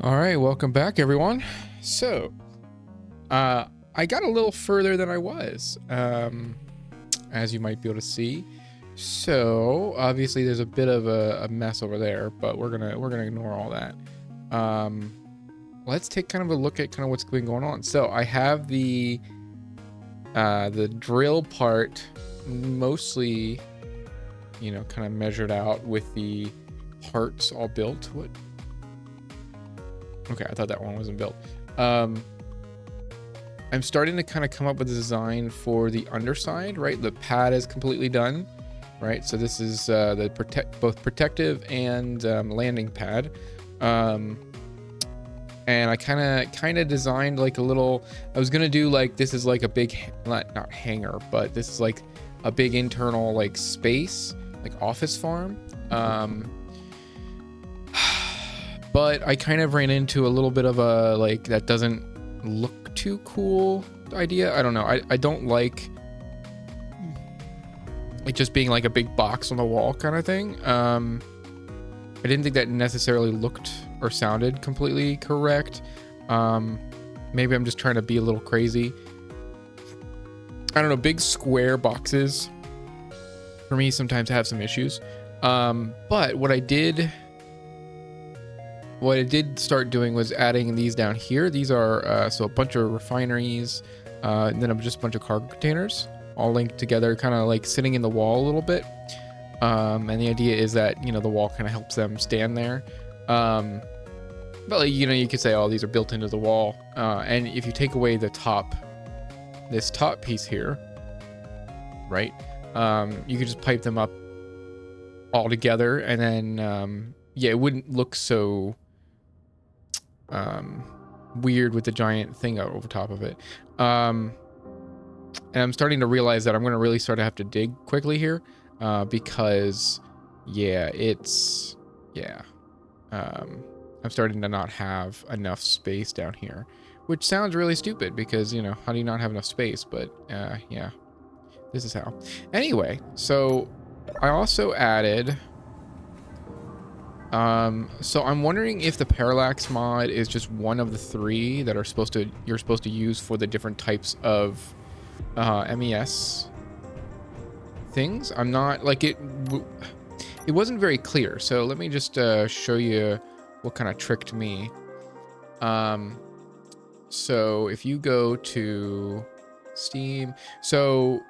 All right, welcome back, everyone. So, I got a little further than I was, as you might be able to see. So, obviously, there's a bit of a mess over there, but we're gonna ignore all that. Let's take kind of a look at kind of what's been going on. So, I have the drill part mostly, you know, kind of measured out with the parts all built. What? Okay, I thought that one wasn't built. I'm starting to kind of come up with a design for the underside, right? The pad is completely done, right? So this is both protective and landing pad. And I kind of designed like a little. I was gonna do like this is like a big, not hangar, but this is like a big internal like space, like office farm. But I kind of ran into a little bit of a, like, that doesn't look too cool idea. I don't know. I don't like it just being like a big box on the wall kind of thing. I didn't think that necessarily looked or sounded completely correct. Maybe I'm just trying to be a little crazy. I don't know. Big square boxes for me sometimes have some issues. But what I did start doing was adding these down here. These are so a bunch of refineries, and then just a bunch of cargo containers all linked together, kind of like sitting in the wall a little bit. And the idea is that, you know, the wall kind of helps them stand there. But like, you know, you could say, oh, these are built into the wall. And if you take away this top piece here, right, you could just pipe them up all together, and then yeah, it wouldn't look so weird with the giant thing over top of it. And I'm starting to realize that I'm going to really start to have to dig quickly here, because I'm starting to not have enough space down here, which sounds really stupid because, you know, how do you not have enough space? But yeah, this is how. Anyway, so I also added so I'm wondering if the parallax mod is just one of the three that are you're supposed to use for the different types of MES things. I'm not like it wasn't very clear. So let me just show you what kind of tricked me. So if you go to Steam, so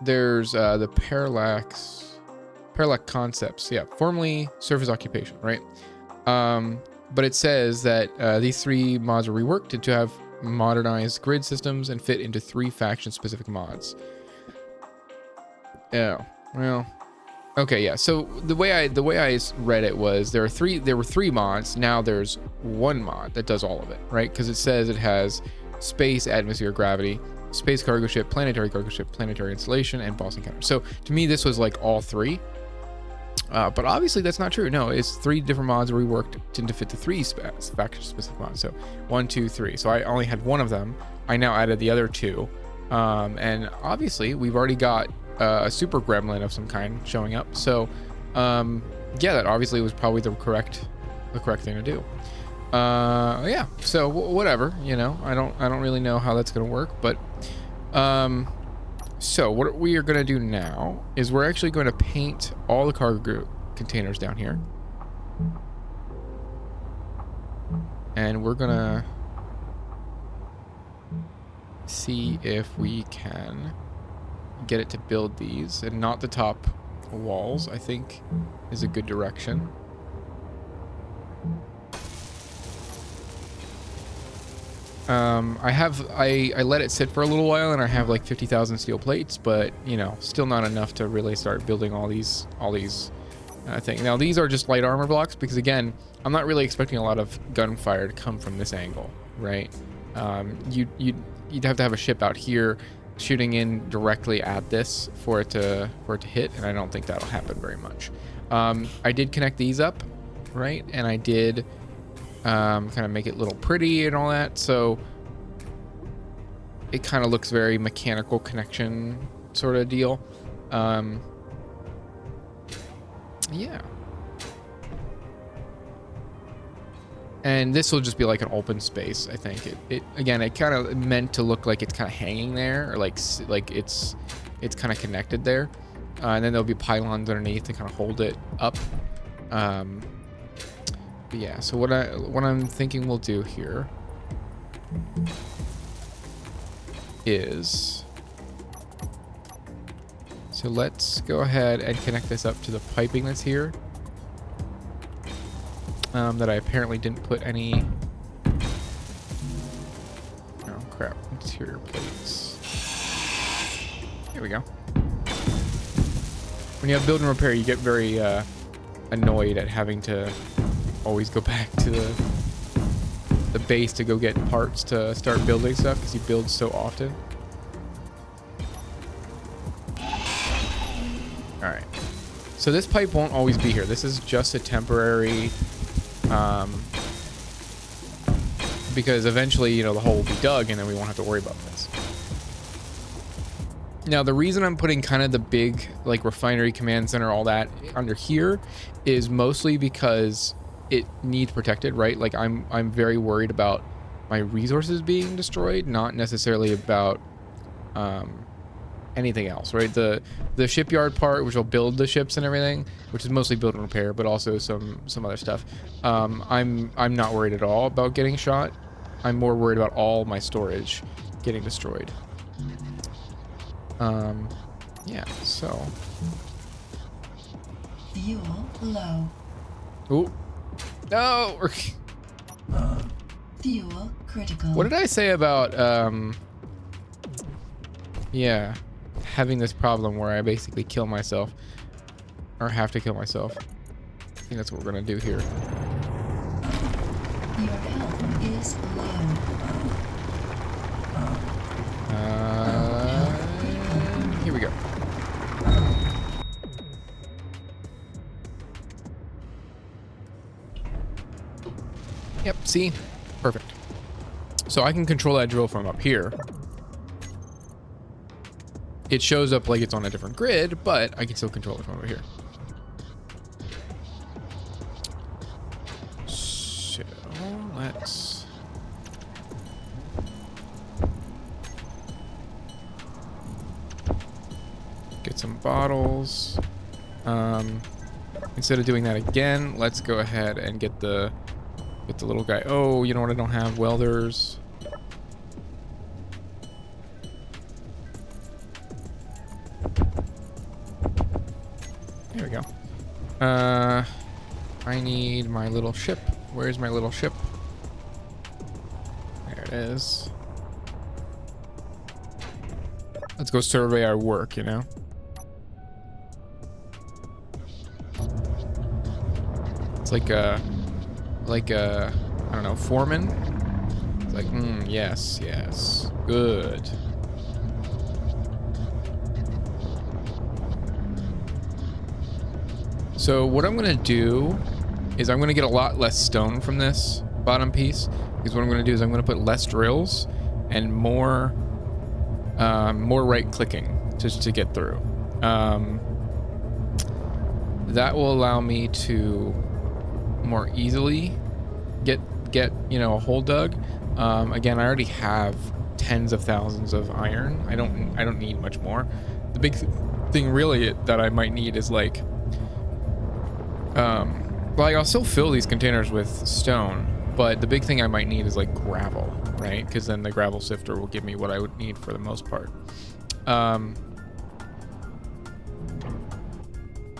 there's the parallax concepts, yeah, formerly surface occupation, right? But it says that these three mods are reworked to have modernized grid systems and fit into 3 faction specific mods. Oh, well, okay, yeah. So the way I read it was there were three mods. Now there's one mod that does all of it, right? Because it says it has space, atmosphere, gravity, space cargo ship, planetary installation, and boss encounter. So to me, this was like all 3. But obviously that's not true. No, it's 3 different mods reworked to fit the 3 faction specific mods. So 1, 2, 3. So I only had one of them. I now added the other 2. And obviously we've already got a super gremlin of some kind showing up. So yeah, that obviously was probably the correct thing to do. Yeah. So whatever, you know, I don't really know how that's gonna work, but so what we are going to do now is we're actually going to paint all the cargo containers down here. And we're going to see if we can get it to build these, and not the top walls, I think is a good direction. I let it sit for a little while, and I have like 50,000 steel plates, but you know, still not enough to really start building all these things. Now these are just light armor blocks because, again, I'm not really expecting a lot of gunfire to come from this angle, right? You'd have to have a ship out here shooting in directly at this for it to hit, and I don't think that'll happen very much. I did connect these up, right, and I did kind of make it a little pretty and all that, so it kind of looks very mechanical connection sort of deal. Yeah. And this will just be like an open space, I think. It again, it kind of meant to look like it's kind of hanging there, or like it's kind of connected there. And then there'll be pylons underneath to kind of hold it up. But yeah, so what I'm thinking we'll do here is, so let's go ahead and connect this up to the piping that's here. That I apparently didn't put any. Oh crap! Interior plates. Here we go. When you have build and repair, you get very annoyed at having to always go back to the base to go get parts to start building stuff, because you build so often. All right. So this pipe won't always be here. This is just a temporary. Because eventually, you know, the hole will be dug and then we won't have to worry about this. Now, the reason I'm putting kind of the big, like, refinery command center, all that under here is mostly because it needs protected, right? Like, I'm very worried about my resources being destroyed, not necessarily about anything else, right? The shipyard part, which will build the ships and everything, which is mostly build and repair, but also some other stuff. I'm not worried at all about getting shot. I'm more worried about all my storage getting destroyed. Yeah, so. Fuel low. Ooh. No! Fuel critical. What did I say about, yeah, having this problem where I basically kill myself, or have to kill myself? I think that's what we're gonna do here. Your health is low. Here we go. Yep, see? Perfect. So I can control that drill from up here. It shows up like it's on a different grid, but I can still control it from over here. So let's get some bottles. Instead of doing that again, let's go ahead and get the little guy. Oh, you know what? I don't have welders. There we go. I need my little ship. Where's my little ship? There it is. Let's go survey our work, you know? It's like a, I don't know, foreman. It's like, yes, yes, good. So what I'm gonna do is I'm gonna get a lot less stone from this bottom piece, because what I'm gonna do is I'm gonna put less drills and more right clicking just to get through. That will allow me to more easily get you know, a hole dug. Again, I already have tens of thousands of iron. I don't need much more. The big thing really that I might need is like I'll still fill these containers with stone, but the big thing I might need is like gravel, right? Because then the gravel sifter will give me what I would need for the most part.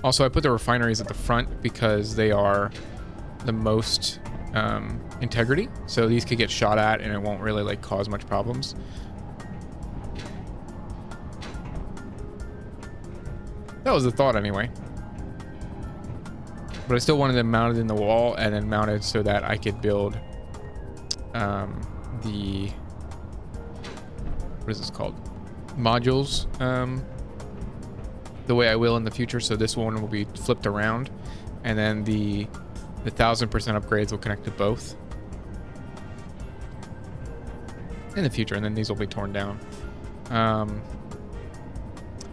Also, I put the refineries at the front because they are the most integrity, so these could get shot at and it won't really like cause much problems. That was the thought anyway. But I still wanted them mounted in the wall and then mounted so that I could build the, what is this called? Modules the way I will in the future. So this one will be flipped around, and then the 1000% upgrades will connect to both in the future, and then these will be torn down.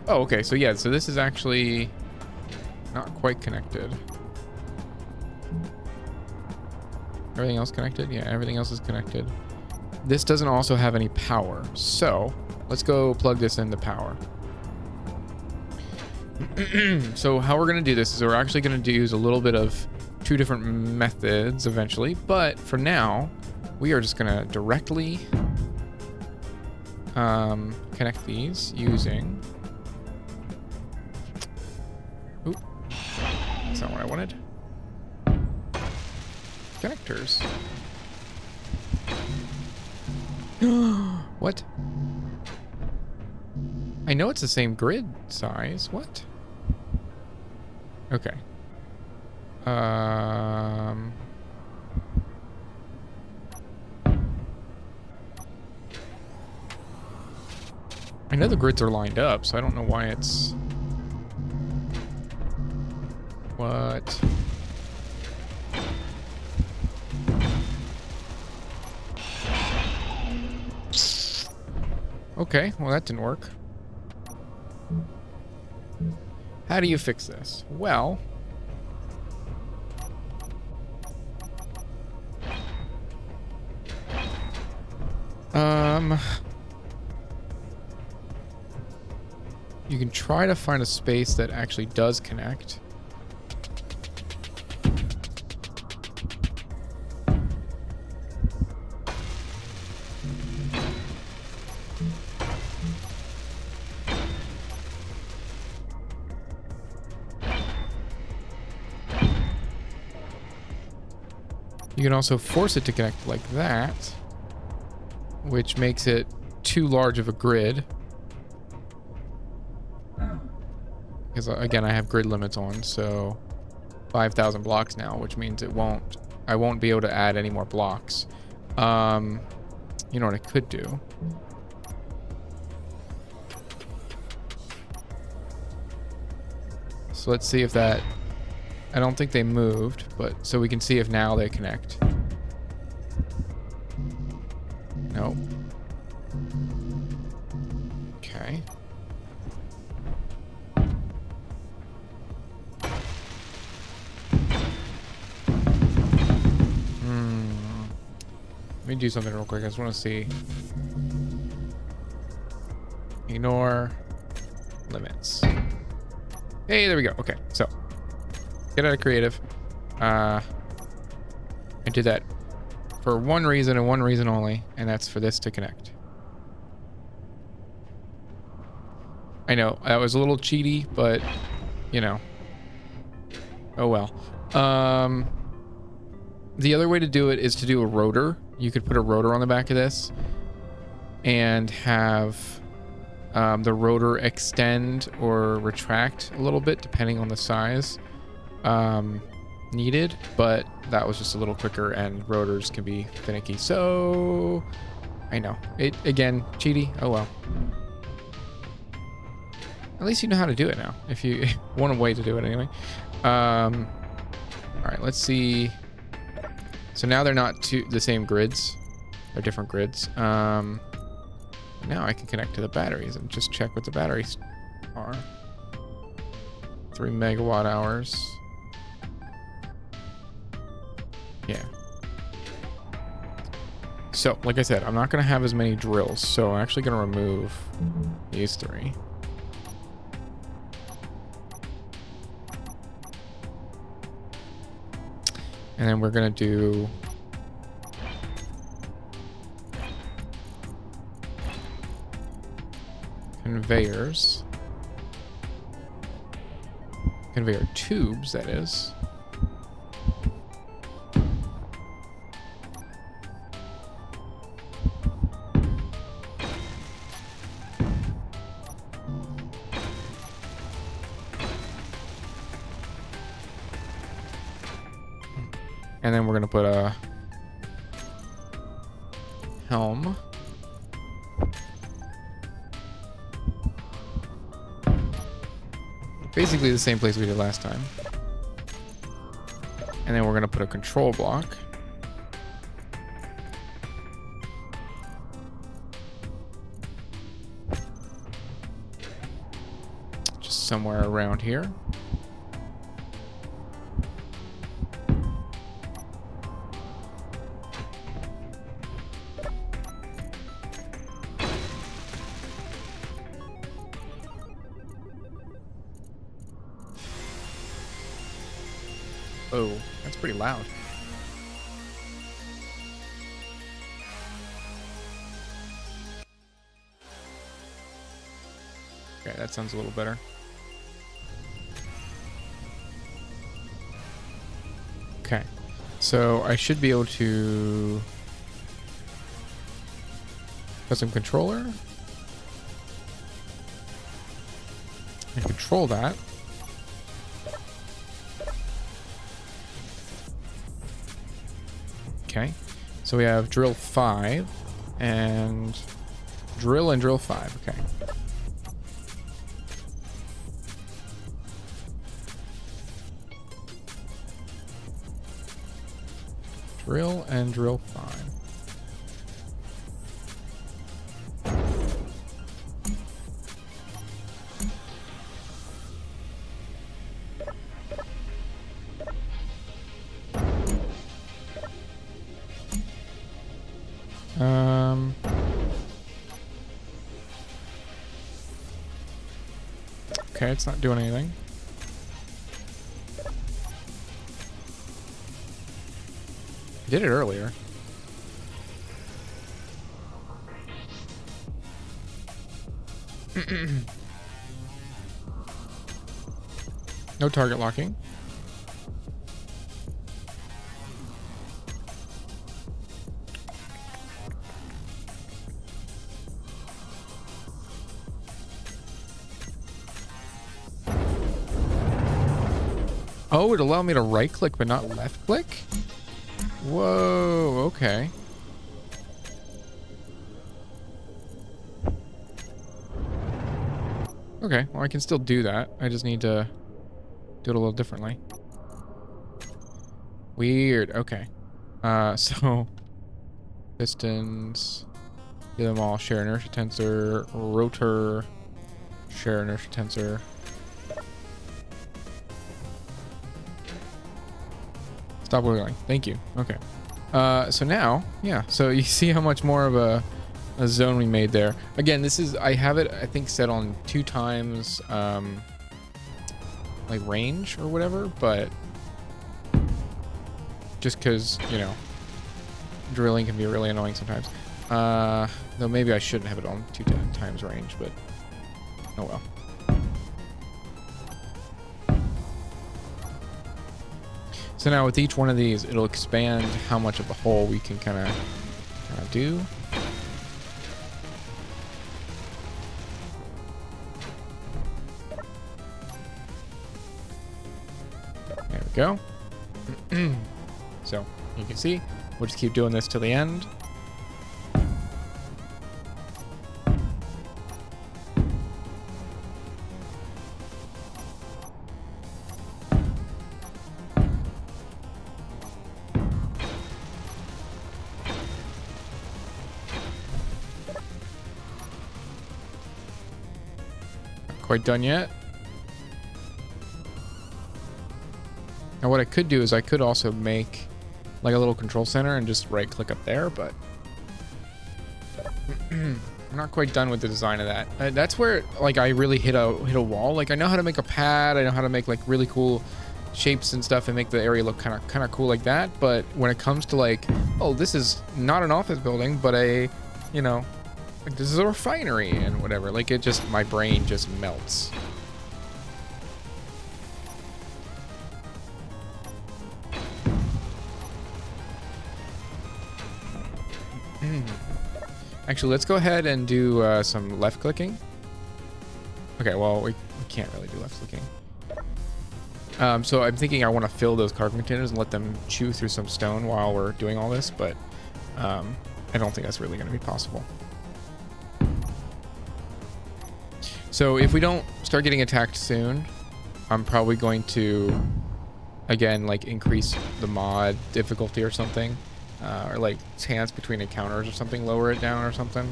Oh, okay. So yeah, so this is actually not quite connected. Everything else connected? Yeah, everything else is connected. This doesn't also have any power. So let's go plug this into power. So how we're going to do this is we're actually going to use a little bit of two different methods eventually. But for now, we are just going to directly connect these using... Oop. That's not what I wanted. Connectors. What? I know it's the same grid size. What? Okay. I know the grids are lined up, so I don't know why it's... What? Okay, well that didn't work. How do you fix this? Well... You can try to find a space that actually does connect. You can also force it to connect like that, which makes it too large of a grid. Because again, I have grid limits on, so 5,000 blocks now, which means I won't be able to add any more blocks. You know what I could do? So let's see if that... I don't think they moved, but so we can see if now they connect. Nope. Okay. Let me do something real quick. I just want to see. Ignore limits. Hey, there we go. Okay, so get out of creative. I did that for one reason and one reason only, and that's for this to connect. I know that was a little cheaty, but you know. Oh well. The other way to do it is to do a rotor. You could put a rotor on the back of this and have the rotor extend or retract a little bit depending on the size needed, but that was just a little quicker, and rotors can be finicky. So I know it again, cheaty. Oh well. At least you know how to do it now, if you want a way to do it anyway. All right, let's see. So now they're not the same grids. They're different grids. Now I can connect to the batteries and just check what the batteries are. 3 megawatt hours. Yeah. So, like I said, I'm not going to have as many drills, so I'm actually going to remove these 3. And then we're going to do conveyors. Conveyor tubes, that is. And then we're going to put a helm. Basically the same place we did last time. And then we're going to put a control block. Just somewhere around here. Oh, that's pretty loud. Okay, that sounds a little better. Okay, so I should be able to custom controller and control that. Okay, so we have drill 5 and drill 5. Okay. Drill and drill 5. Okay, it's not doing anything. I did it earlier. No target locking. Oh, it allowed me to right click but not left click? Whoa, okay. Okay, well I can still do that. I just need to do it a little differently. Weird, okay. So pistons, do them all, share inertia tensor, rotor, share inertia tensor. Stop wiggling. Thank you. Okay. So now, yeah. So you see how much more of a zone we made there. Again, this is, I have it, I think, set on 2 times, like range or whatever, but just because, you know, drilling can be really annoying sometimes. Though maybe I shouldn't have it on 2 times range, but oh well. So now with each one of these, it'll expand how much of the hole we can kind of do. There we go. So you can see, we'll just keep doing this till the end. Quite done yet. Now what I could do is I could also make like a little control center and just right click up there, but I'm not quite done with the design of that. That's where like I really hit a wall. Like I know how to make a pad, I know how to make like really cool shapes and stuff and make the area look kind of cool like that, but when it comes to like, oh, this is not an office building, but a, you know, like this is a refinery and whatever, like it just, my brain just melts. Actually, let's go ahead and do some left clicking. Okay, well, we can't really do left clicking. So I'm thinking I want to fill those cargo containers and let them chew through some stone while we're doing all this, but I don't think that's really going to be possible. So if we don't start getting attacked soon, I'm probably going to, again, like increase the mod difficulty or something. Or like chance between encounters or something, lower it down or something.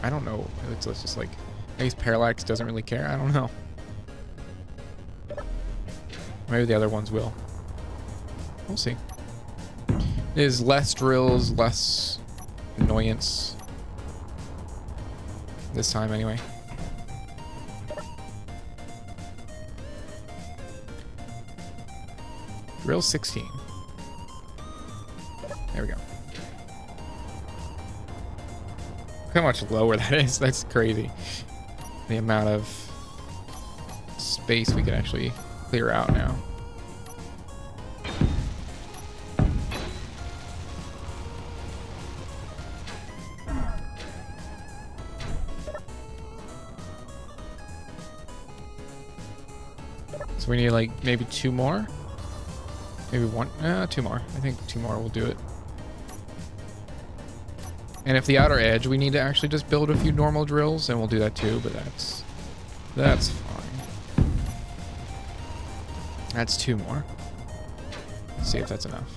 I don't know. Let's just like, I guess Parallax doesn't really care. I don't know. Maybe the other ones will. We'll see. There's less drills, less annoyance. This time anyway. Drill 16. There we go. Look how much lower that is. That's crazy. The amount of space we can actually clear out now. So we need like maybe 2 more. Maybe 1, 2 more. I think 2 more will do it. And if the outer edge, we need to actually just build a few normal drills, and we'll do that too, but that's fine. That's 2 more. Let's see if that's enough.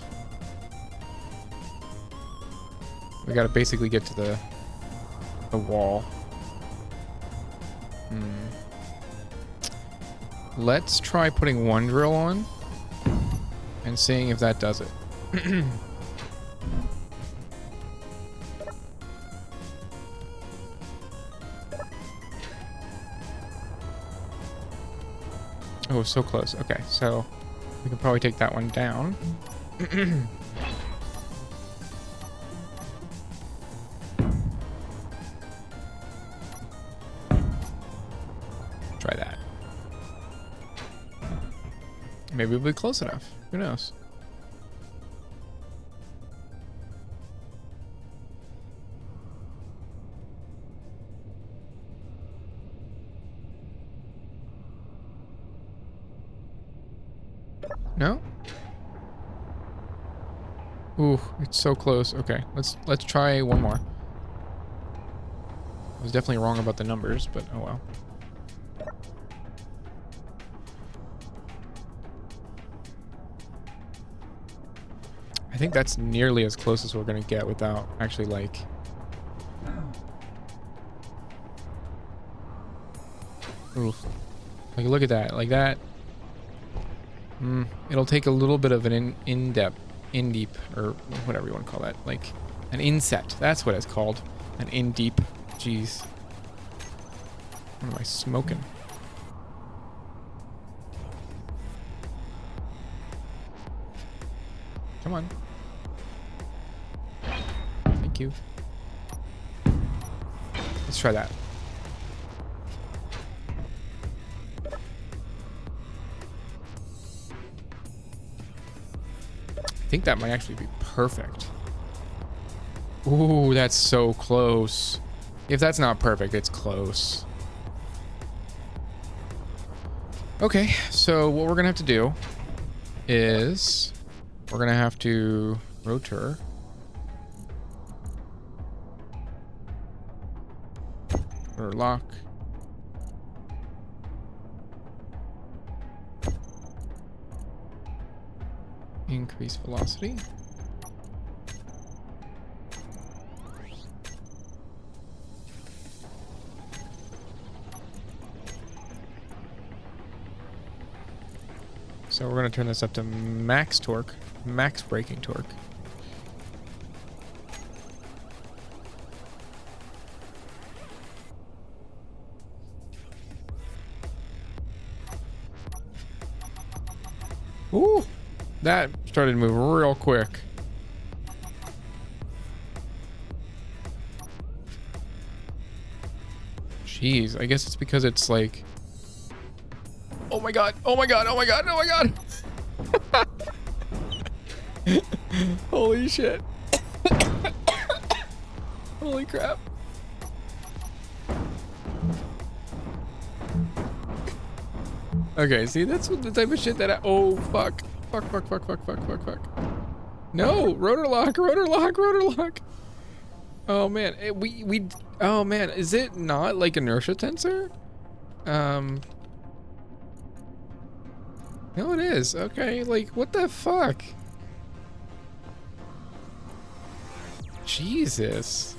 We gotta basically get to the wall. Let's try putting 1 drill on and seeing if that does it. Oh, so close. Okay, so we can probably take that one down. Try that. Maybe we'll be close enough. Who knows? No? Ooh, it's so close. Okay, let's try 1 more. I was definitely wrong about the numbers, but oh well. I think that's nearly as close as we're gonna get without actually like... Ooh. Like look at that, like that. It'll take a little bit of an in-deep, or whatever you want to call that, like an inset. That's what it's called, an in-deep. Jeez, what am I smoking? Come on. Thank you. Let's try that. I think that might actually be perfect. Ooh, that's so close. If that's not perfect, it's close. Okay, so what we're gonna have to do is we're gonna have to rotor. Or lock. Increase velocity. So we're going to turn this up to max torque, max braking torque. Ooh! That started to move real quick. Jeez, I guess it's because it's like... Oh my god, oh my god, oh my god, oh my god! Holy shit. Holy crap. Okay, see, that's the type of shit that I... Oh, fuck. Fuck. No, rotor lock. Oh man, oh man, is it not like inertia tensor? No, it is. Okay, like what the fuck? Jesus.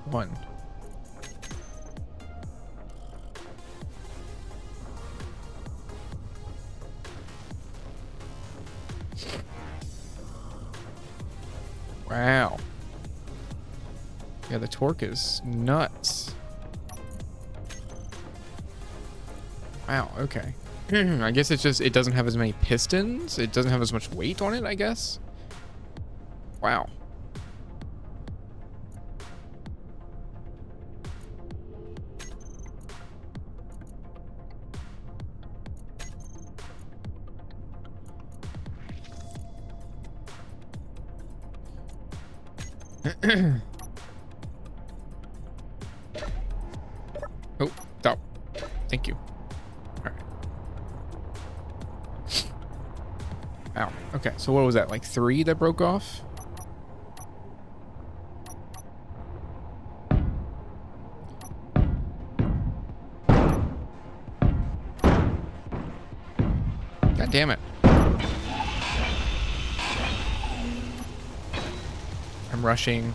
1. Wow. Yeah, the torque is nuts. Wow, okay. I guess it's just, it doesn't have as many pistons. It doesn't have as much weight on it, I guess. Wow. Oh, stop. Thank you. All right. Ow. Okay, so what was that? Like 3 that broke off? God damn it. I'm rushing.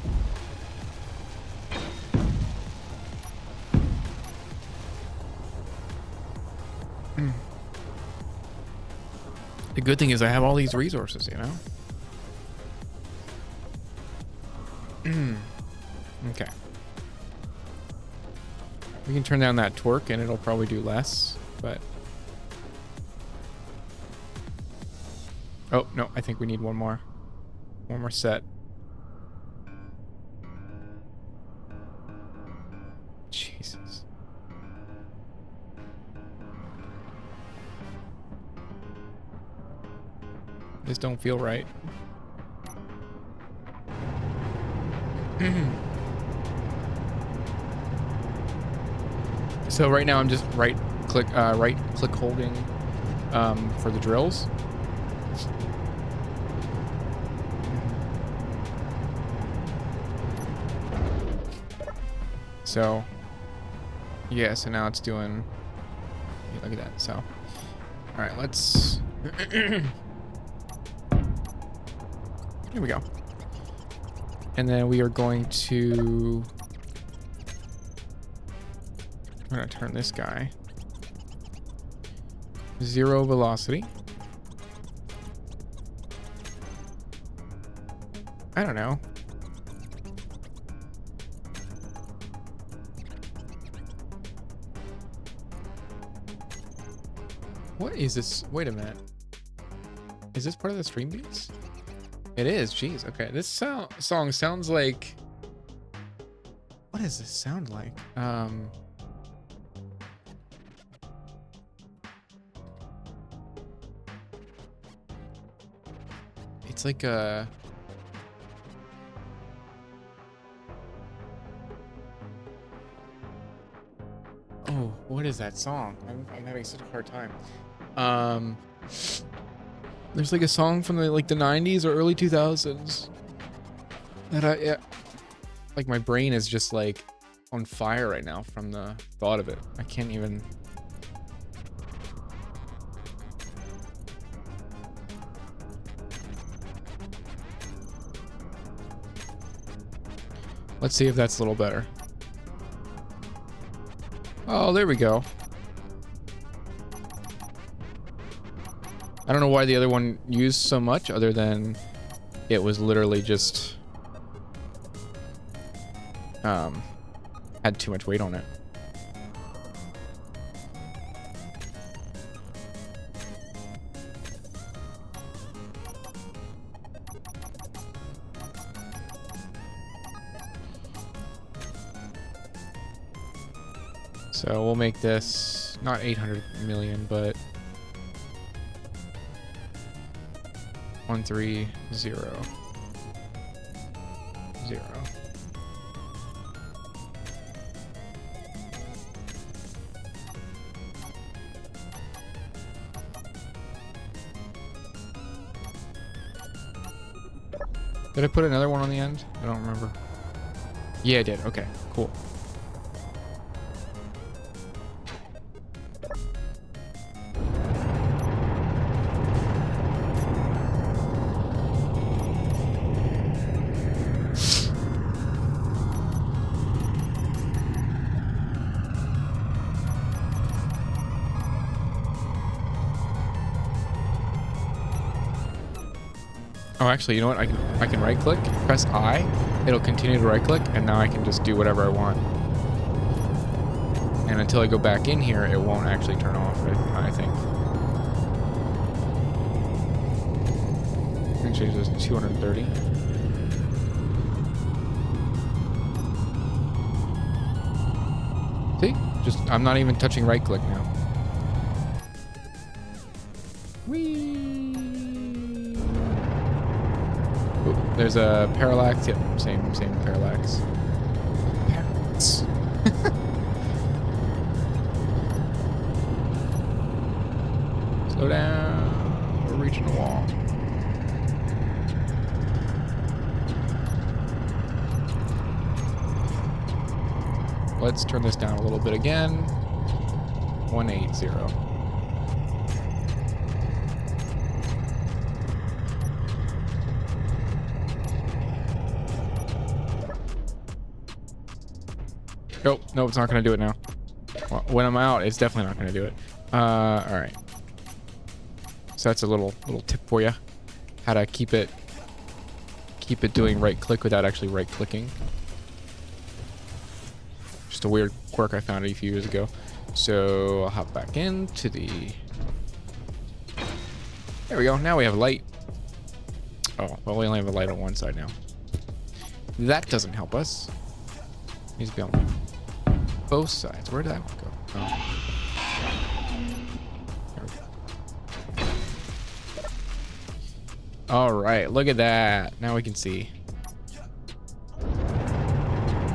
The good thing is I have all these resources, you know? Okay. We can turn down that torque and it'll probably do less, but... Oh, no, I think we need one more. One more set. Jesus. This don't feel right. So right now I'm just right click holding for the drills. So yeah, so now it's doing, yeah, look at that. So all right, let's here we go. And then we are going to, I'm gonna turn this guy 0 velocity. I don't know. What is this? Wait a minute. Is this part of the stream beats? It is. Jeez. Okay. This song sounds like. What does this sound like? It's like a. Oh, what is that song? I'm having such a hard time. There's like a song from the 90s or early 2000s that yeah, like my brain is just like on fire right now from the thought of it. I can't even. Let's see if that's a little better. Oh, there we go. I don't know why the other one used so much other than it was literally just had too much weight on it. So we'll make this not 800 million, but 130 0 0. Did I put another one on the end? I don't remember. Yeah, I did. Okay, cool. Oh, actually, you know what? I can right click, press I, it'll continue to right click, and now I can just do whatever I want. And until I go back in here, it won't actually turn off, I think. actually just 230. See? Just, I'm not even touching right click now. Whee! Oop, there's a parallax. Yep, same parallax. Parallax. Slow down. We're reaching the wall. Let's turn this down a little bit again. 180. Nope, nope, it's not gonna do it now. Well, when I'm out, it's definitely not gonna do it. All right. So that's a little tip for you, how to keep it doing right click without actually right clicking. Just a weird quirk I found a few years ago. So I'll hop back into the. There we go. Now we have light. Oh, well, we only have a light on one side now. That doesn't help us. Needs to be on both sides. Where did that one go? Oh. There we go. All right, look at that. Now we can see.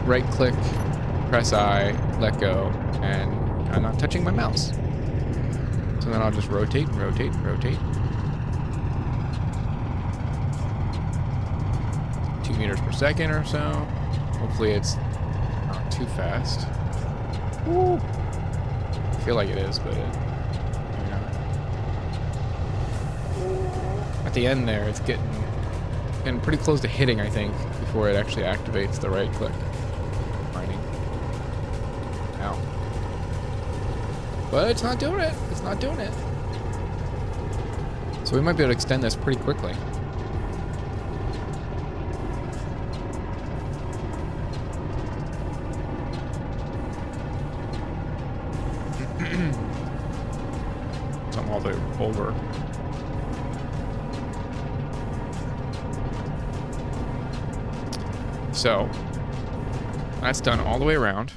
Right click, press I, let go, and I'm not touching my mouse. So then I'll just rotate and rotate and rotate. 2 meters per second or so. Hopefully it's not too fast. Woo. I feel like it is, but maybe not. At the end there, it's getting pretty close to hitting, I think, before it actually activates the right click. Mining. Ow. But it's not doing it. It's not doing it. So we might be able to extend this pretty quickly. I'm all the way over. So that's done all the way around.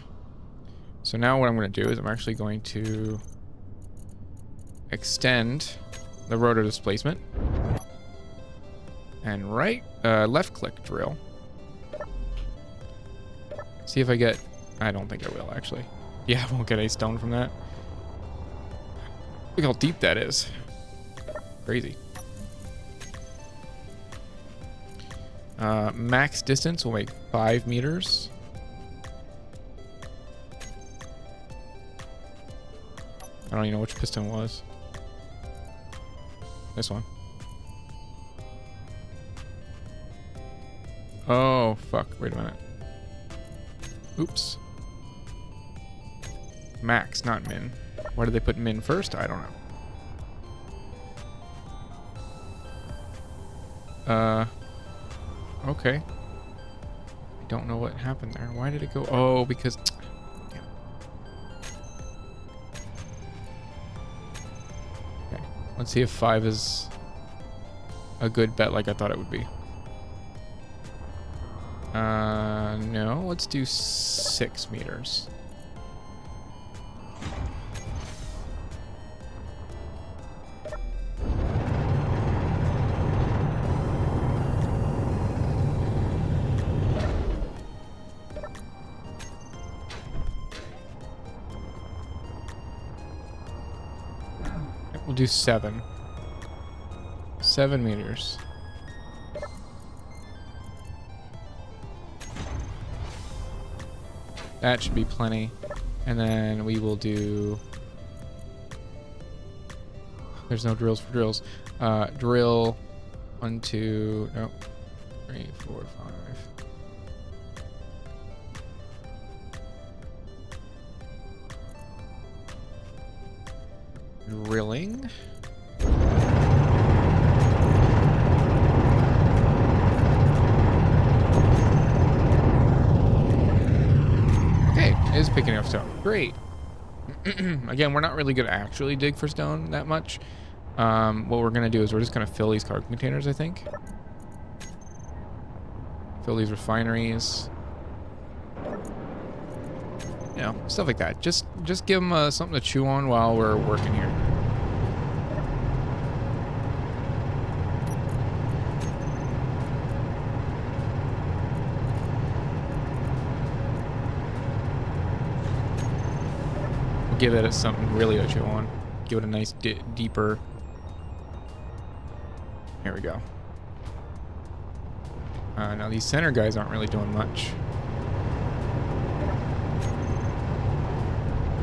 So now what I'm going to do is I'm actually going to extend the rotor displacement and left click drill. See if I get, I don't think I will actually. Yeah, I won't get a stone from that. Look how deep that is. Crazy. Max distance will make 5 meters. I don't even know which piston was. This one. Oh, fuck. Wait a minute. Oops. Max, not min. Why did they put min first? I don't know. Okay. I don't know what happened there. Why did it go? Oh, because... Damn. Okay. Let's see if 5 is a good bet like I thought it would be. No. Let's do 6 meters. We'll do 7. 7 meters. That should be plenty. And then we will do... There's no drills for drills. Drill 1, 2, no, 3, 4, 5. Drilling. Okay, it is picking up stone. Great. Again, we're not really gonna actually dig for stone that much. What we're gonna do is we're just gonna fill these cargo containers, I think. Fill these refineries. You know, stuff like that. Just give them something to chew on while we're working here. We'll give it something really to chew on. Give it a nice deeper. Here we go. Now these center guys aren't really doing much.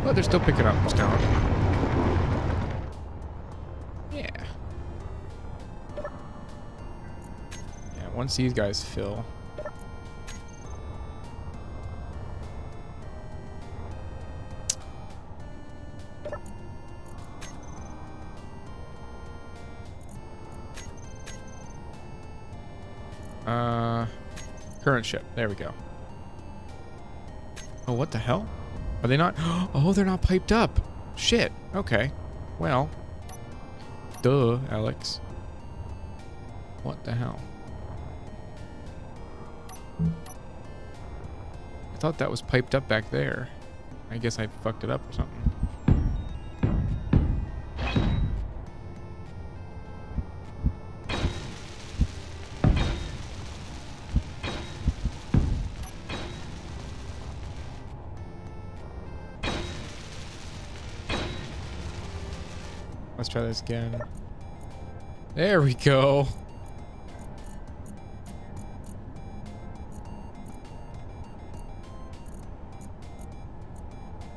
But they're still picking up stone. Yeah. Yeah, once these guys fill. Current ship. There we go. Oh, what the hell? Are they not? Oh, they're not piped up. Shit. Okay. Well. Duh, Alex. What the hell? I thought that was piped up back there. I guess I fucked it up or something. Let's try this again. There we go.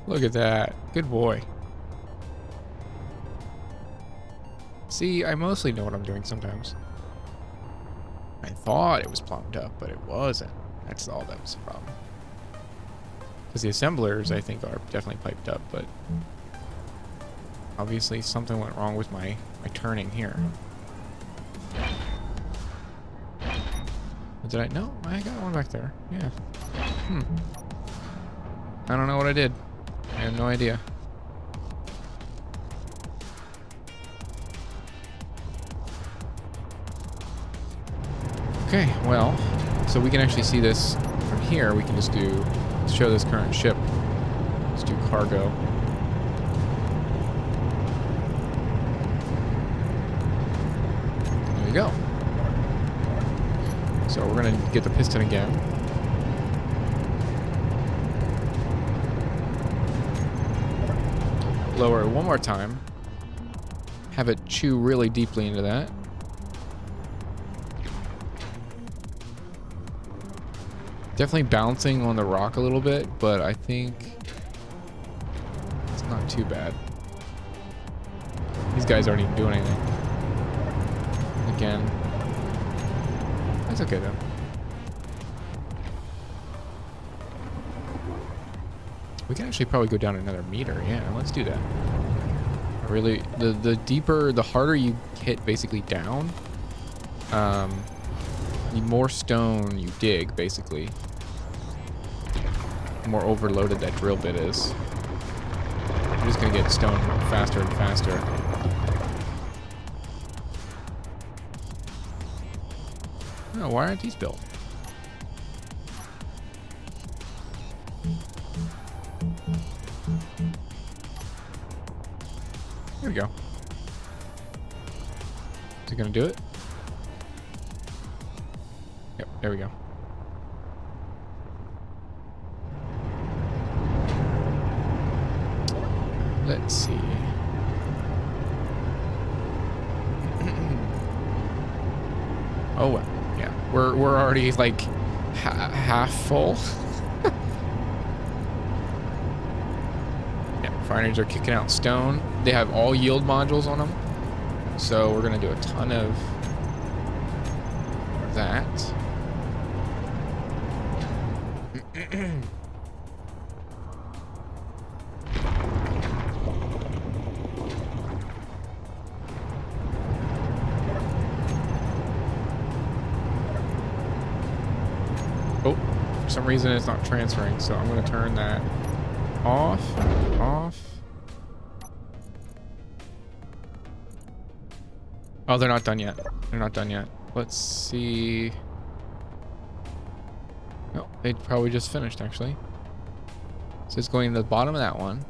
Look at that. Good boy. See, I mostly know what I'm doing sometimes. I thought it was plumbed up, but it wasn't. That's all that was the problem. Because the assemblers, I think, are definitely piped up, but obviously something went wrong with my turning here. Did I? No, I got one back there. Yeah. I don't know what I did. I have no idea. Okay, well, so we can actually see this from here. We can just show this current ship. Let's do cargo. There you go. So we're gonna get the piston again. Lower it one more time. Have it chew really deeply into that. Definitely bouncing on the rock a little bit, but I think it's not too bad. These guys aren't even doing anything. Again. That's okay though. We can actually probably go down another meter. Yeah, let's do that. Really, the deeper, the harder you hit basically down, the more stone you dig, basically. The more overloaded that drill bit is. I'm just gonna get stone faster and faster. Oh, why aren't these built? There we go. Is it gonna do it? Yep, there we go. Let's see. Oh well, yeah, we're already like half full. Refineries are kicking out stone. They have all yield modules on them. So we're going to do a ton of that. Oh, for some reason it's not transferring, so I'm going to turn that off. Oh, they're not done yet. They're not done yet. Let's see. No, they probably just finished actually. So it's going to the bottom of that one.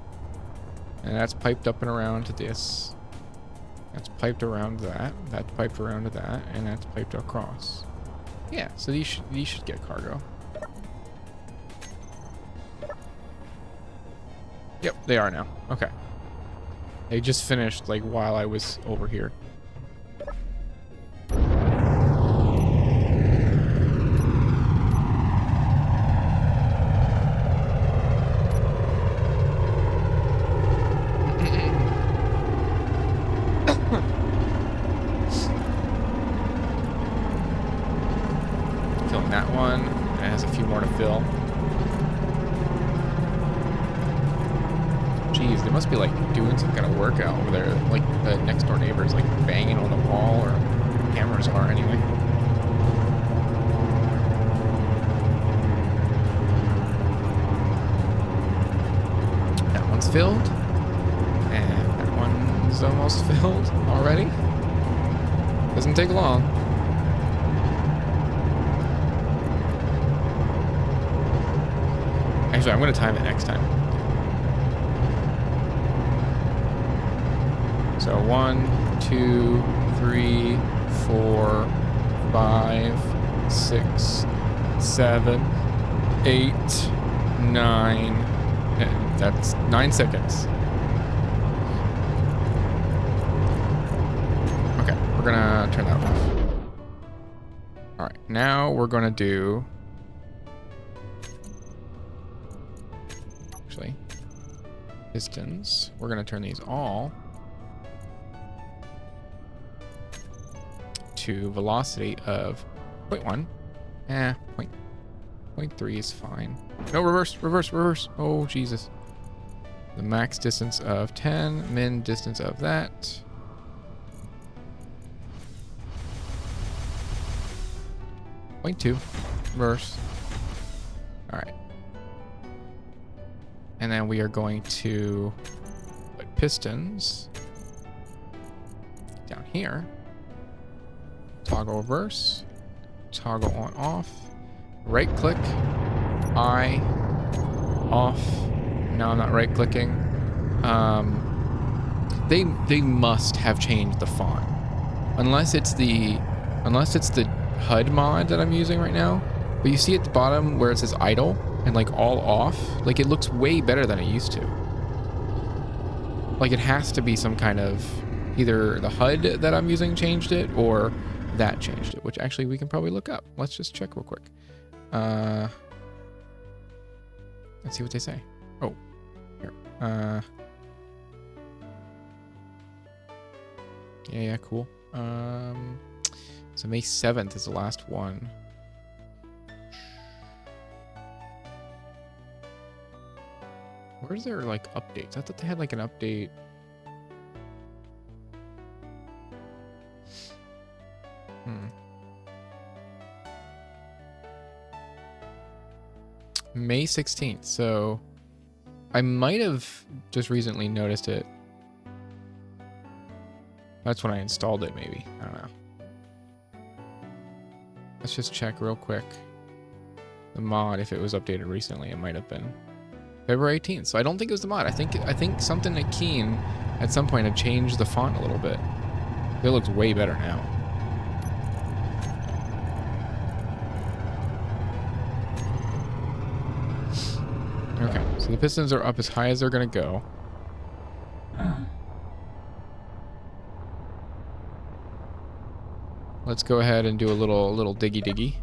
And that's piped up and around to this. That's piped around that. That's piped around to that. And that's piped across. Yeah, so these should get cargo. Yep, they are now. Okay. They just finished like while I was over here. Filling that one. It has a few more to fill. Jeez, they must be like doing some kind of workout over there. Like the next door neighbors like banging on the wall, or cameras are anyway. That one's filled. And that one's almost filled already. Doesn't take long. Actually, I'm going to time it next time. So 1, 2, 3, 4, 5, 6, 7, 8, 9. And that's 9 seconds. Okay, we're gonna turn that off. All right, now we're gonna do. Actually, pistons. We're gonna turn these all to velocity of 0.1. 0.3 is fine. No, reverse. Oh, Jesus. The max distance of 10, min distance of that. Point 2. Reverse. All right. And then we are going to put pistons down here. Toggle reverse, toggle on off, right click, I, off. Now I'm not right clicking. They must have changed the font, unless it's the HUD mod that I'm using right now. But you see at the bottom where it says idle and like all off, like it looks way better than it used to. Like it has to be some kind of either the HUD that I'm using changed it, or that changed it, which actually we can probably look up. Let's just check real quick. Let's see what they say. Oh, here. Yeah, cool. So May 7th is the last one. Where's their like updates? I thought they had like an update. May 16th, so I might have just recently noticed it. That's when I installed it, maybe. I don't know. Let's just check real quick. The mod, if it was updated recently, it might have been February 18th. So I don't think it was the mod. I think something at Keen at some point had changed the font a little bit. It looks way better now. Okay, so the pistons are up as high as they're gonna go. Let's go ahead and do a little diggy diggy.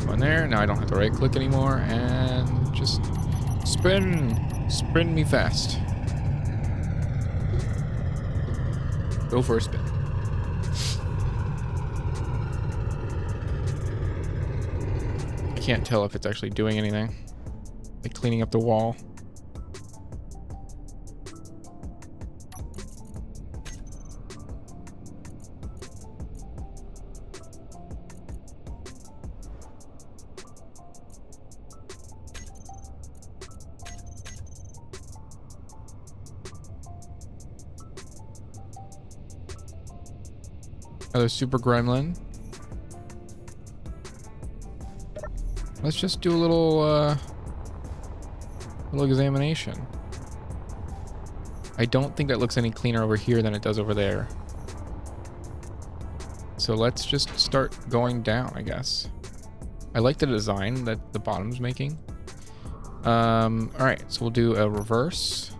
One there. Now I don't have to right click anymore, and just spin me fast. Go for a spin. I can't tell if it's actually doing anything. Like cleaning up the wall. Another super gremlin. Let's just do a little examination. I don't think that looks any cleaner over here than it does over there. So let's just start going down, I guess. I like the design that the bottom's making. All right, so we'll do a reverse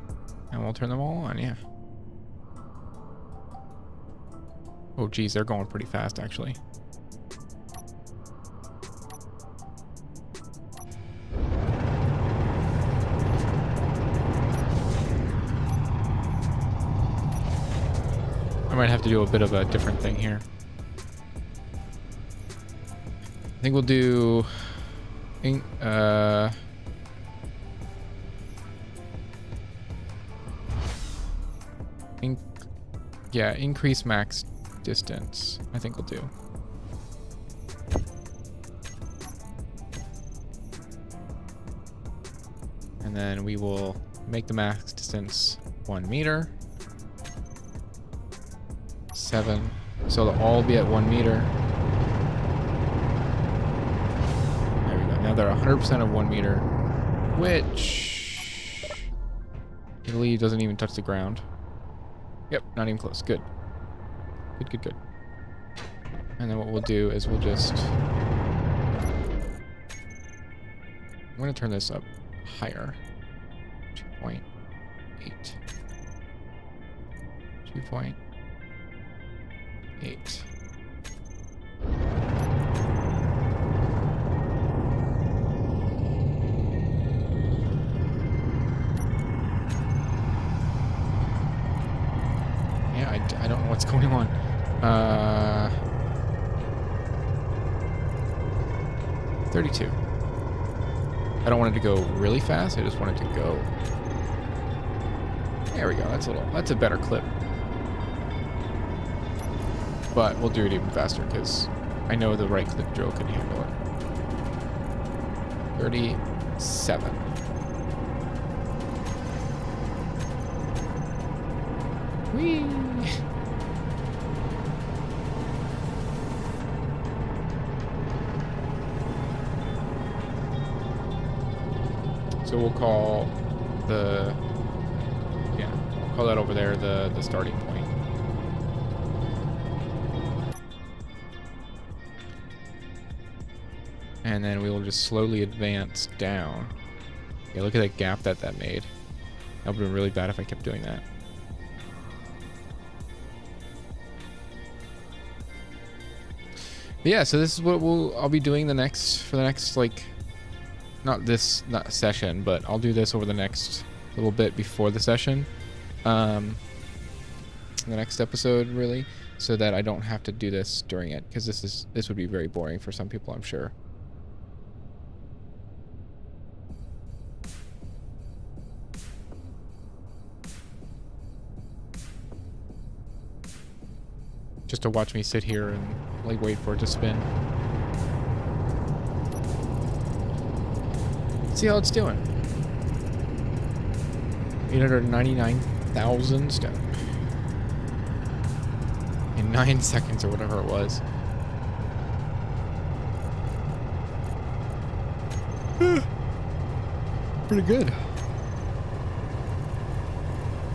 and we'll turn them all on, yeah. Oh geez, they're going pretty fast actually. I might have to do a bit of a different thing here. I think we'll do increase max distance. I think we'll do. And then we will make the max distance 1 meter. 7. So they'll all be at 1 meter. There we go. Now they're 100% of 1 meter, which Italy doesn't even touch the ground. Yep, not even close. Good. Good, good, good. And then what we'll do is we'll just... I'm going to turn this up higher. 2.8. 2.8. Yeah, I don't know what's going on. Uh, 32. I don't want it to go really fast. I just want it to go. There we go. That's a better clip. But we'll do it even faster because I know the right clip drill can handle it. 37. Whee! So we'll call the, yeah, we'll call that over there the starting point. And then we will just slowly advance down. Yeah, look at that gap that made. That would have been really bad if I kept doing that. But yeah, so this is what I'll be doing for the next like, not session, but I'll do this over the next little bit before the session. The next episode really, so that I don't have to do this during it, because this would be very boring for some people, I'm sure. Just to watch me sit here and like wait for it to spin. See how it's doing. 899,000 stone. In 9 seconds or whatever it was. Pretty good.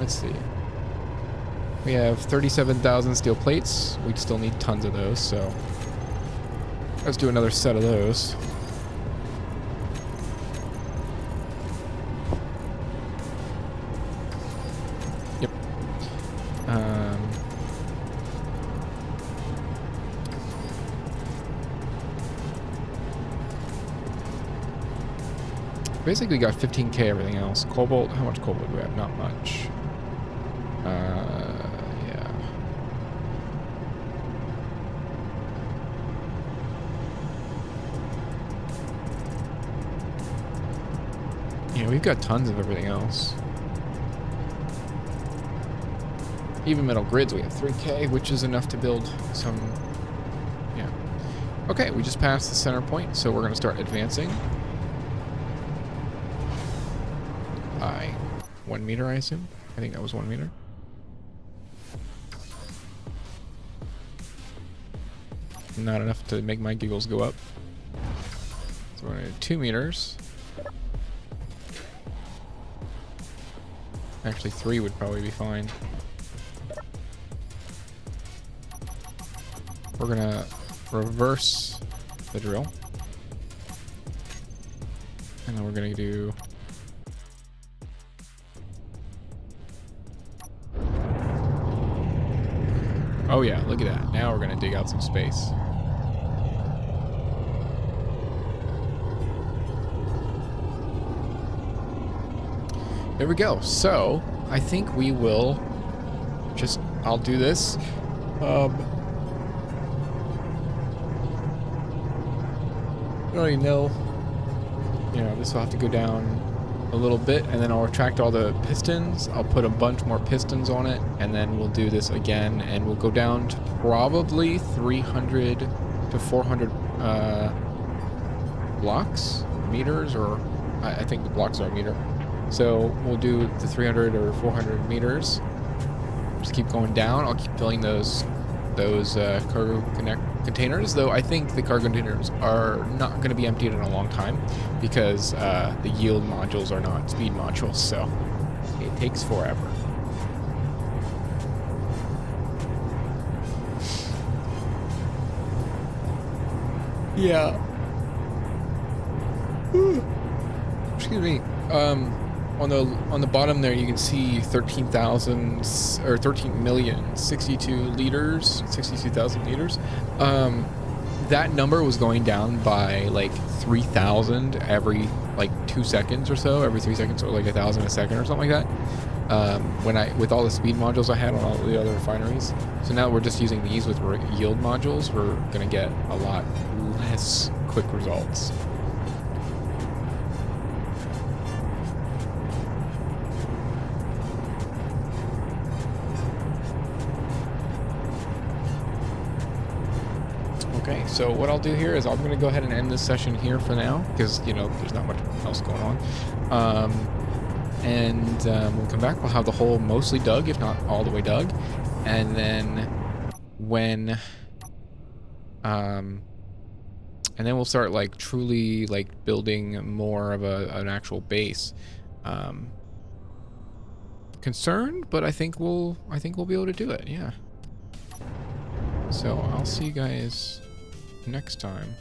Let's see. We have 37,000 steel plates. We still need tons of those, so let's do another set of those. Yep. Basically got 15k everything else. Cobalt, how much cobalt do we have? Not much. Yeah. Yeah, we've got tons of everything else. Even metal grids, we have 3k, which is enough to build some... Yeah. Okay, we just passed the center point, so we're going to start advancing. By 1 meter, I assume. I think that was 1 meter. Not enough to make my giggles go up. So we're gonna do 2 meters. Actually, 3 would probably be fine. We're gonna reverse the drill. And then we're gonna do... Oh yeah, look at that. Now we're gonna dig out some space. There we go. So, I think we will just... I'll do this. I don't even know. You know, this will have to go down a little bit, and then I'll retract all the pistons. I'll put a bunch more pistons on it, and then we'll do this again, and we'll go down to probably 300 to 400 blocks, meters, or I think the blocks are a meter. So we'll do the 300 or 400 meters. Just keep going down. I'll keep filling those cargo containers, though I think the cargo containers are not going to be emptied in a long time because the yield modules are not speed modules, so it takes forever. Yeah. Excuse me. On the bottom there, you can see 13,000 or 13,062 liters, 62,000 liters. That number was going down by like 3,000 every like 2 seconds or so, every 3 seconds, or like 1,000 a second or something like that. With all the speed modules I had on all the other refineries. So now we're just using these with yield modules. We're gonna get a lot less quick results. Okay, so what I'll do here is I'm going to go ahead and end this session here for now, because, you know, there's not much else going on. We'll come back. We'll have the hole mostly dug, if not all the way dug. And then we'll start, like, truly, like, building more of an actual base. Concerned, but I think we'll be able to do it, yeah. So I'll see you guys next time.